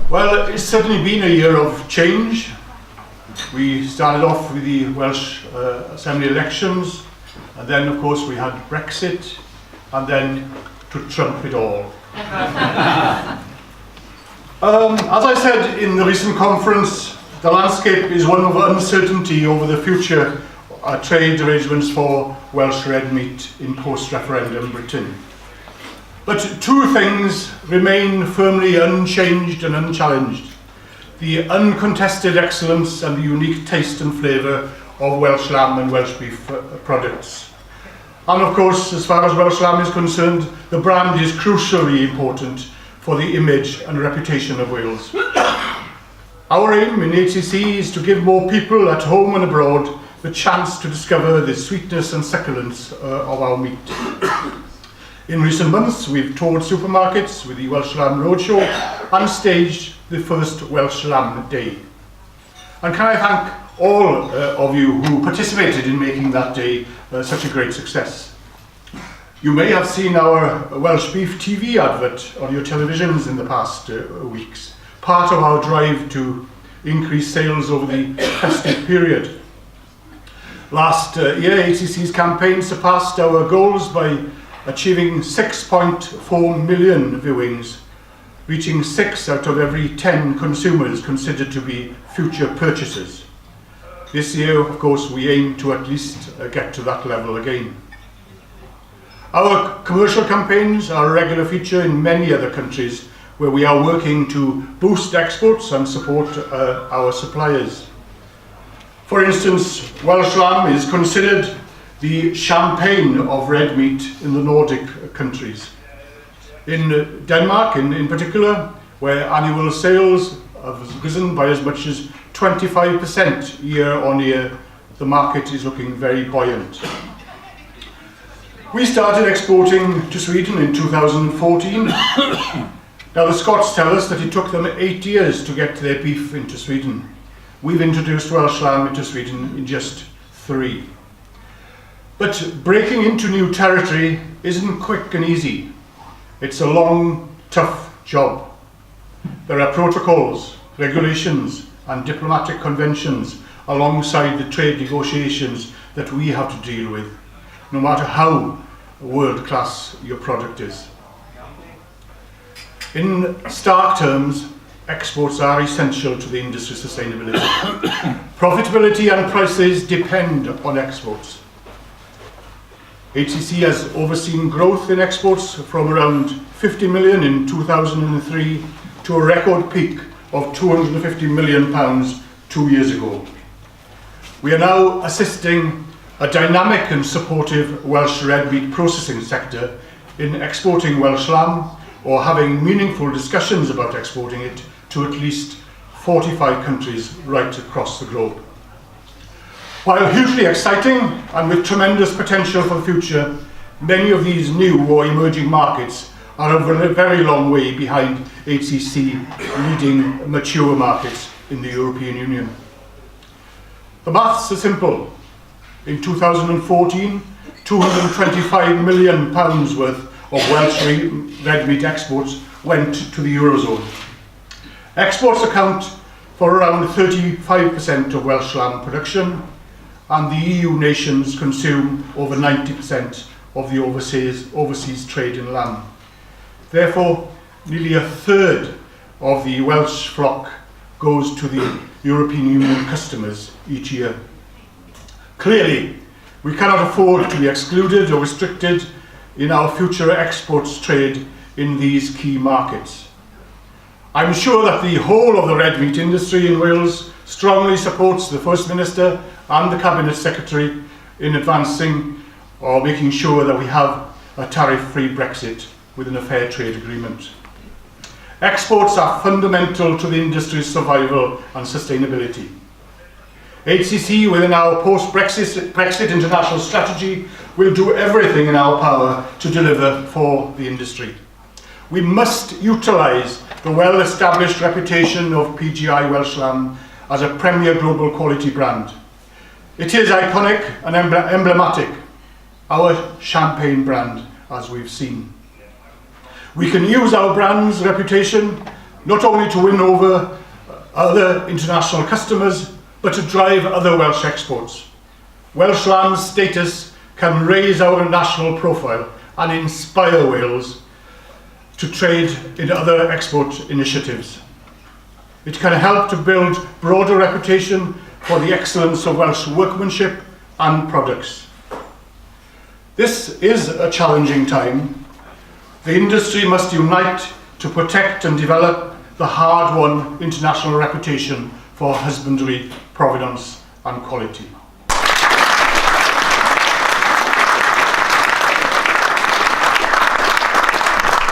Well, it's certainly been a year of change. We started off with the Welsh Assembly elections, and then of course we had Brexit, and then to trump it all. As I said in the recent conference, the landscape is one of uncertainty over the future trade arrangements for Welsh red meat in post-referendum Britain. But two things remain firmly unchanged and unchallenged: the uncontested excellence and the unique taste and flavour of Welsh lamb and Welsh beef products. And of course, as far as Welsh lamb is concerned, the brand is crucially important for the image and reputation of Wales. Our aim in HCC is to give more people at home and abroad the chance to discover the sweetness and succulence of our meat. In recent months, we've toured supermarkets with the Welsh Lamb Roadshow and staged the first Welsh Lamb Day. And can I thank all of you who participated in making that day such a great success. You may have seen our Welsh Beef TV advert on your televisions in the past weeks, part of our drive to increase sales over the festive period. Last year, HCC's campaign surpassed our goals by achieving 6.4 million viewings, reaching 6 out of every 10 consumers considered to be future purchasers. This year, of course, we aim to at least get to that level again. Our commercial campaigns are a regular feature in many other countries where we are working to boost exports and support our suppliers. For instance, Welsh lamb is considered the champagne of red meat in the Nordic countries. In Denmark, in particular, where annual sales have risen by as much as 25% year on year, the market is looking very buoyant. We started exporting to Sweden in 2014. Now the Scots tell us that it took them 8 years to get their beef into Sweden. We've introduced Welsh lamb into Sweden in just 3. But breaking into new territory isn't quick and easy. It's a long, tough job. There are protocols, regulations, and diplomatic conventions alongside the trade negotiations that we have to deal with, no matter how world-class your product is. In stark terms, exports are essential to the industry's sustainability. Profitability and prices depend on exports. HCC has overseen growth in exports from around 50 million in 2003 to a record peak of £250 million 2 years ago. We are now assisting a dynamic and supportive Welsh red meat processing sector in exporting Welsh lamb, or having meaningful discussions about exporting it to at least 45 countries right across the globe. While hugely exciting and with tremendous potential for the future, many of these new or emerging markets are a very long way behind HCC leading mature markets in the European Union. The maths are simple. In 2014, £225 million worth of Welsh red meat exports went to the Eurozone. Exports account for around 35% of Welsh lamb production, and the EU nations consume over 90% of the overseas trade in lamb. Therefore, nearly a third of the Welsh flock goes to the European Union customers each year. Clearly, we cannot afford to be excluded or restricted in our future exports trade in these key markets. I'm sure that the whole of the red meat industry in Wales strongly supports the First Minister and the Cabinet Secretary in advancing or making sure that we have a tariff-free Brexit within a fair trade agreement. Exports are fundamental to the industry's survival and sustainability. HCC, within our post-Brexit international strategy, will do everything in our power to deliver for the industry. We must utilise the well-established reputation of PGI Welsh Lamb as a premier global quality brand. It is iconic and emblematic, our champagne brand, as we've seen. We can use our brand's reputation not only to win over other international customers, but to drive other Welsh exports. Welsh lamb's status can raise our national profile and inspire Wales to trade in other export initiatives. It can help to build broader reputation for the excellence of Welsh workmanship and products. This is a challenging time. The industry must unite to protect and develop the hard-won international reputation for husbandry, provenance and quality.